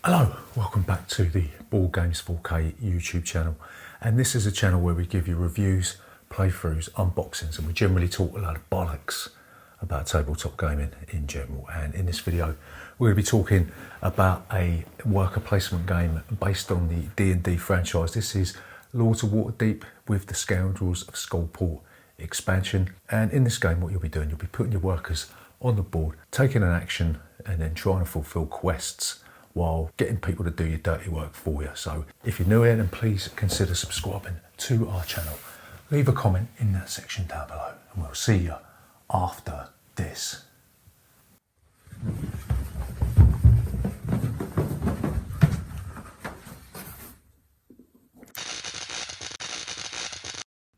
Hello, welcome back to the Board Games 4K YouTube channel, and this is a channel where we give you reviews, playthroughs, unboxings, and we generally talk a lot of bollocks about tabletop gaming in general. And in this video we're going to be talking about a worker placement game based on the D&D franchise. This is Lords of Waterdeep with the Scoundrels of Skullport expansion, and in this game what you'll be doing, you'll be putting your workers on the board, taking an action and then trying to fulfill quests while getting people to do your dirty work for you. So if you're new here, then please consider subscribing to our channel. Leave a comment in that section down below and we'll see you after this.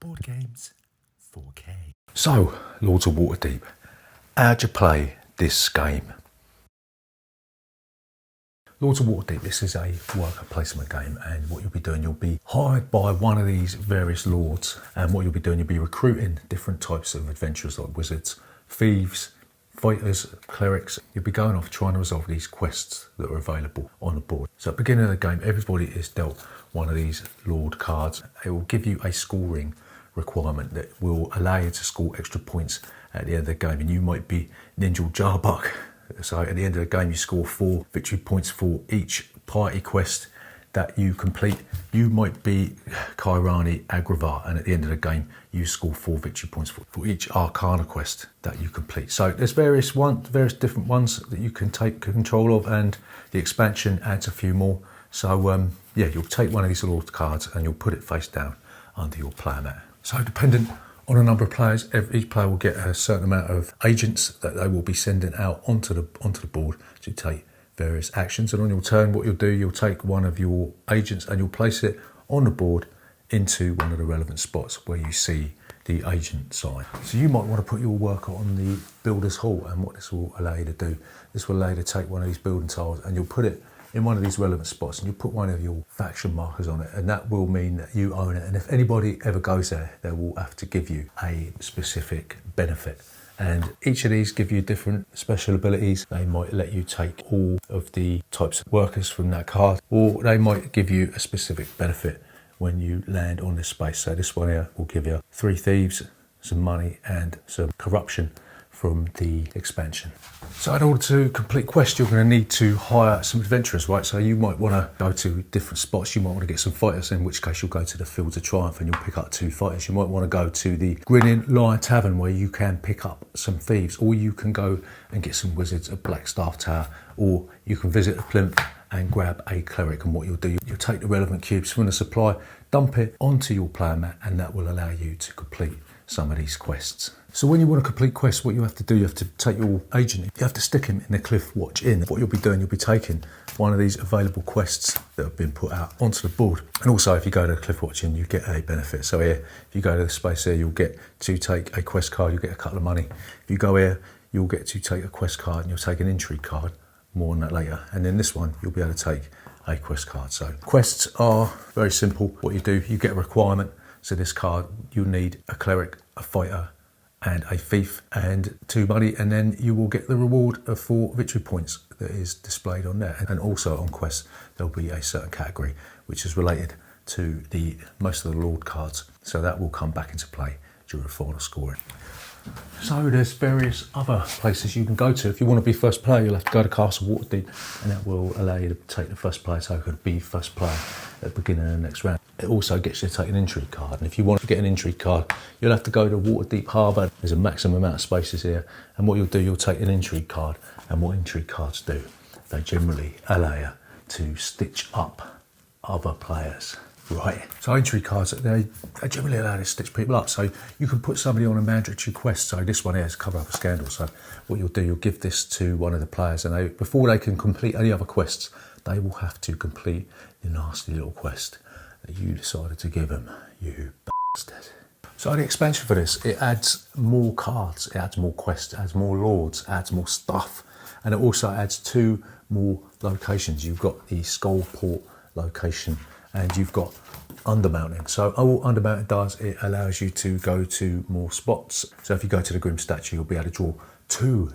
Board Games 4K. So, Lords of Waterdeep, how'd you play this game? Lords of Waterdeep, this is a worker placement game, and what you'll be doing, you'll be hired by one of these various lords, and what you'll be doing, you'll be recruiting different types of adventurers like wizards, thieves, fighters, clerics. You'll be going off trying to resolve these quests that are available on the board. So at the beginning of the game, everybody is dealt one of these lord cards. It will give you a scoring requirement that will allow you to score extra points at the end of the game, and you might be Ninja Jarbuck. So at the end of the game you score 4 victory points for each party quest that you complete. You might be Kairani Agravar, and at the end of the game you score 4 victory points for each Arcana quest that you complete. So there's various different ones that you can take control of, and the expansion adds a few more. So yeah, you'll take one of these Lord cards and you'll put it face down under your player mat. So dependent on a number of players, each player will get a certain amount of agents that they will be sending out onto the board to take various actions. And on your turn, what you'll do, you'll take one of your agents and you'll place it on the board into one of the relevant spots where you see the agent sign. So you might want to put your worker on the builder's hall, and what this will allow you to do, this will allow you to take one of these building tiles and you'll put it in one of these relevant spots, and you put one of your faction markers on it, and that will mean that you own it. And if anybody ever goes there, they will have to give you a specific benefit. And each of these give you different special abilities. They might let you take all of the types of workers from that card, or they might give you a specific benefit when you land on this space. So this one here will give you 3 thieves, some money, and some corruption from the expansion. So in order to complete quests, you're going to need to hire some adventurers, right? So you might want to go to different spots. You might want to get some fighters, in which case you'll go to the Fields of Triumph and you'll pick up 2 fighters. You might want to go to the Grinning Lion Tavern where you can pick up some thieves, or you can go and get some wizards at Blackstaff Tower, or you can visit a plinth and grab a cleric. And what you'll do, you'll take the relevant cubes from the supply, dump it onto your player mat, and that will allow you to complete some of these quests. So when you want to complete quests, what you have to do, you have to take your agent, you have to stick him in the Cliff Watch Inn. What you'll be doing, you'll be taking one of these available quests that have been put out onto the board. And also if you go to the Cliff Watch Inn, you get a benefit. So here, if you go to the space here, you'll get to take a quest card, you'll get a couple of money. If you go here, you'll get to take a quest card and you'll take an intrigue card. More on that later. And then this one, you'll be able to take a quest card. So quests are very simple. What you do, you get a requirement. So this card, you need a cleric, a fighter, and a thief, and 2 money, and then you will get the reward of 4 victory points that is displayed on there. And also on quests, there'll be a certain category which is related to most of the Lord cards. So that will come back into play during final scoring. So there's various other places you can go to. If you want to be first player, you'll have to go to Castle Waterdeep, and that will allow you to take the first player token, be first player at the beginning of the next round. It also gets you to take an intrigue card, and if you want to get an intrigue card, you'll have to go to Waterdeep Harbour. There's a maximum amount of spaces here, and what you'll do, you'll take an intrigue card, and what intrigue cards do, they generally allow you to stitch up other players. Right, so intrigue cards, they generally allow you to stitch people up. So you can put somebody on a mandatory quest. So this one here is cover up a scandal. So what you'll do, you'll give this to one of the players, and before they can complete any other quests, they will have to complete the nasty little quest that you decided to give them, you bastard. So the expansion for this, it adds more cards, it adds more quests, it adds more lords, it adds more stuff, and it also adds 2 more locations. You've got the Skullport location, and you've got undermounting. So all undermounting does, it allows you to go to more spots. So if you go to the Grim Statue, you'll be able to draw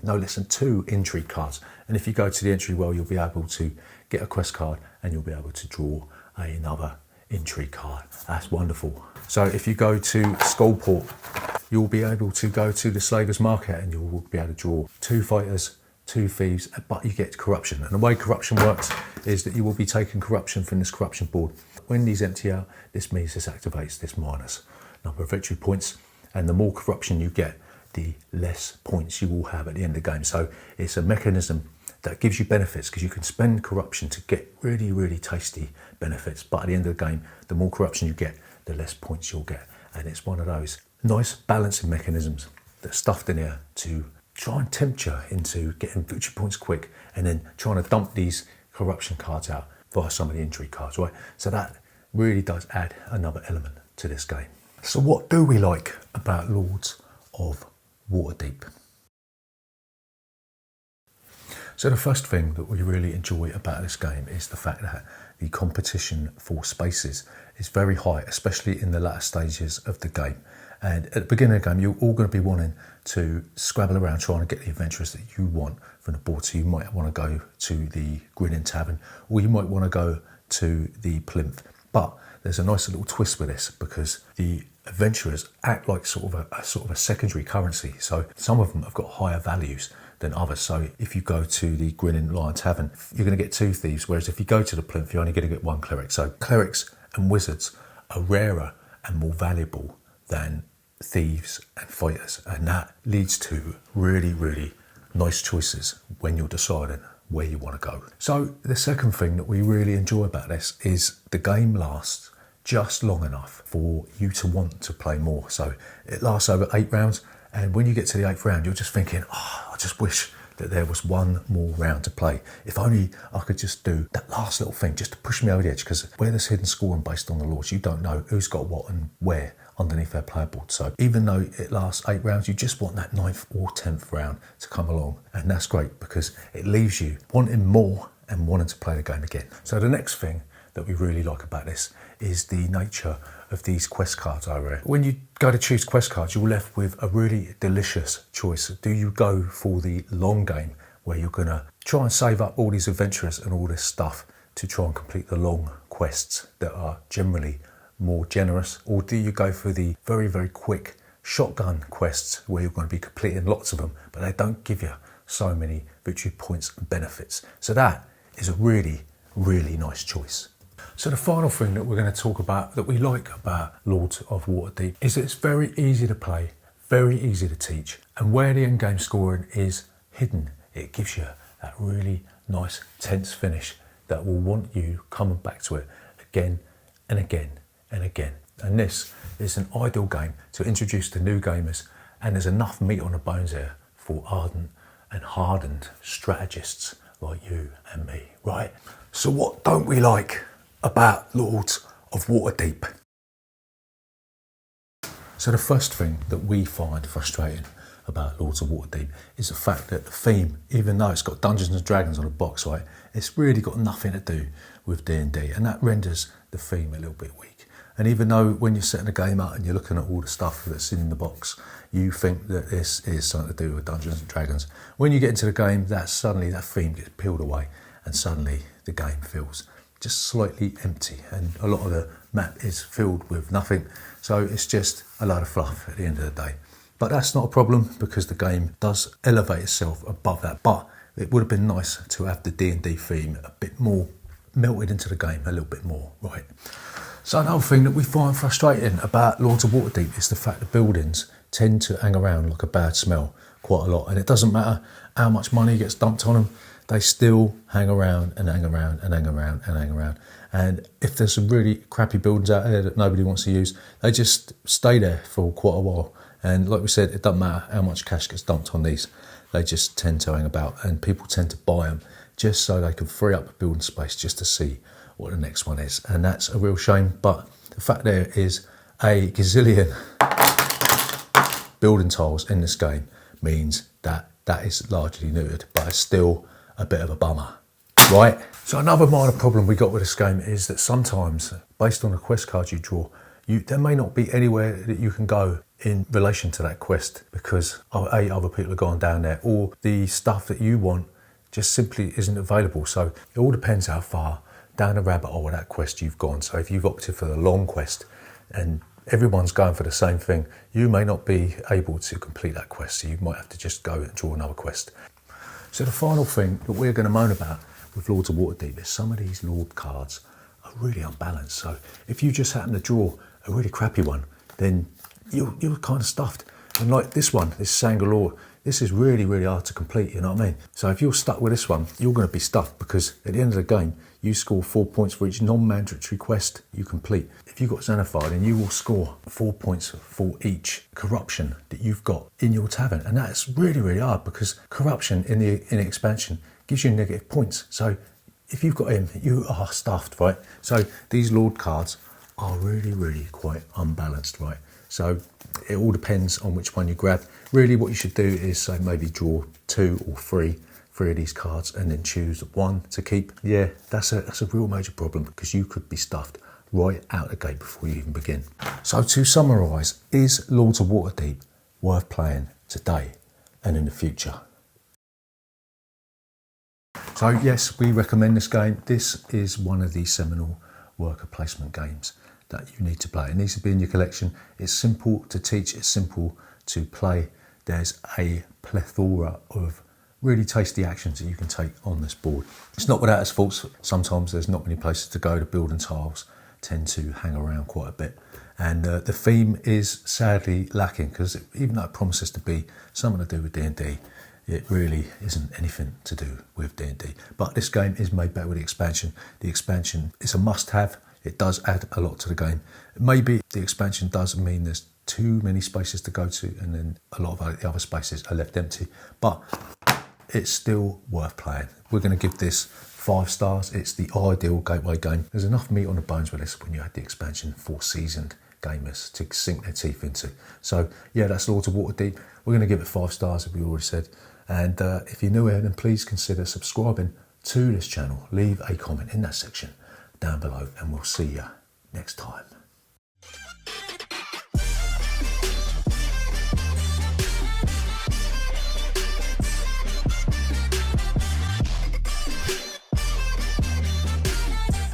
no less than 2 intrigue cards. And if you go to the entry well, you'll be able to get a quest card and you'll be able to draw another intrigue card. That's wonderful. So if you go to Skullport, you'll be able to go to the Slavers Market and you'll be able to draw 2 fighters, 2 thieves, but you get corruption. And the way corruption works is that you will be taking corruption from this corruption board. When these empty out, this means this activates this minus number of victory points, and the more corruption you get, the less points you will have at the end of the game. So it's a mechanism that gives you benefits, because you can spend corruption to get really, really tasty benefits, but at the end of the game, the more corruption you get, the less points you'll get. And it's one of those nice balancing mechanisms that's stuffed in here to try and tempt you into getting victory points quick and then trying to dump these corruption cards out via some of the intrigue cards, right? So that really does add another element to this game. So what do we like about Lords of Waterdeep? So the first thing that we really enjoy about this game is the fact that the competition for spaces is very high, especially in the latter stages of the game. And at the beginning of the game, you're all going to be wanting to scrabble around trying to get the adventurers that you want from the board. So you might want to go to the Grinning Tavern, or you might want to go to the Plinth. But there's a nice little twist with this, because the adventurers act like sort of a secondary currency. So some of them have got higher values than others. So if you go to the Grinning Lion Tavern, you're going to get 2 thieves, whereas if you go to the Plinth, you're only going to get 1 cleric. So clerics and wizards are rarer and more valuable than thieves and fighters, and that leads to really, really nice choices when you're deciding where you want to go. So the second thing that we really enjoy about this is the game lasts just long enough for you to want to play more. So it lasts over 8 rounds, and when you get to the 8th round, you're just thinking, oh, I just wish that there was one more round to play. If only I could just do that last little thing just to push me over the edge, because where there's hidden scoring based on the Lords, you don't know who's got what and where underneath their player board. So even though it lasts 8 rounds, you just want that 9th or 10th round to come along, and that's great because it leaves you wanting more and wanting to play the game again. So the next thing that we really like about this is the nature of these quest cards over here. When you go to choose quest cards, you're left with a really delicious choice. Do you go for the long game, where you're going to try and save up all these adventurers and all this stuff to try and complete the long quests that are generally more generous, or do you go for the very, very quick shotgun quests where you're going to be completing lots of them, but they don't give you so many victory points and benefits? So that is a really, really nice choice. So the final thing that we're going to talk about that we like about Lords of Waterdeep is that it's very easy to play, very easy to teach, and where the end game scoring is hidden, it gives you that really nice tense finish that will want you coming back to it again and again and again. And this is an ideal game to introduce to new gamers, and there's enough meat on the bones here for ardent and hardened strategists like you and me, right? So what don't we like about Lords of Waterdeep? So the first thing that we find frustrating about Lords of Waterdeep is the fact that the theme, even though it's got Dungeons and Dragons on the box, right, it's really got nothing to do with D&D, and that renders the theme a little bit weak. And even though when you're setting a game up and you're looking at all the stuff that's in the box, you think that this is something to do with Dungeons and Dragons, when you get into the game, that suddenly that theme gets peeled away, and suddenly the game feels just slightly empty, and a lot of the map is filled with nothing. So it's just a load of fluff at the end of the day. But that's not a problem, because the game does elevate itself above that. But it would have been nice to have the D&D theme a bit more melted into the game, a little bit more, right? So another thing that we find frustrating about Lords of Waterdeep is the fact that buildings tend to hang around like a bad smell quite a lot, and it doesn't matter how much money gets dumped on them, they still hang around and hang around and hang around and hang around. And if there's some really crappy buildings out there that nobody wants to use, they just stay there for quite a while. And like we said, it doesn't matter how much cash gets dumped on these, they just tend to hang about, and people tend to buy them just so they can free up building space just to see what the next one is. And that's a real shame, but the fact there is a gazillion building tiles in this game means that that is largely neutered, but it's still a bit of a bummer, right? So another minor problem we got with this game is that sometimes, based on the quest cards you draw, there may not be anywhere that you can go in relation to that quest because other people have gone down there, or the stuff that you want just simply isn't available. So it all depends how far down the rabbit hole of that quest you've gone. So if you've opted for the long quest and everyone's going for the same thing, you may not be able to complete that quest, so you might have to just go and draw another quest. So the final thing that we're going to moan about with Lords of Waterdeep is some of these Lord cards are really unbalanced. So if you just happen to draw a really crappy one, then you're kind of stuffed. And like this one, this Scoundrels, this is really, really hard to complete, you know what I mean? So if you're stuck with this one, you're going to be stuffed because at the end of the game, you score 4 points for each non-mandatory quest you complete. If you've got Xenophile, then you will score 4 points for each corruption that you've got in your tavern. And that's really, really hard because corruption in the expansion gives you negative points. So if you've got him, you are stuffed, right? So these Lord cards are really, really quite unbalanced, right? So it all depends on which one you grab. Really what you should do is say maybe draw 2 or 3 of these cards and then choose one to keep. Yeah, that's a real major problem because you could be stuffed right out the gate before you even begin. So to summarise, is Lords of Waterdeep worth playing today and in the future? So yes, we recommend this game. This is one of the seminal worker placement games that you need to play. It needs to be in your collection. It's simple to teach, it's simple to play. There's a plethora of really tasty actions that you can take on this board. It's not without its faults. Sometimes there's not many places to go. The building tiles tend to hang around quite a bit. And the theme is sadly lacking because even though it promises to be something to do with D&D, it really isn't anything to do with D&D. But this game is made better with the expansion. The expansion is a must-have. It does add a lot to the game. Maybe the expansion does mean there's too many spaces to go to and then a lot of the other spaces are left empty. But it's still worth playing. We're going to give this 5 stars. It's the ideal gateway game. There's enough meat on the bones with this when you add the expansion for seasoned gamers to sink their teeth into. So yeah, that's Lords of Waterdeep. We're going to give it 5 stars, as we already said. And if you're new here, then please consider subscribing to this channel. Leave a comment in that section down below and we'll see you next time.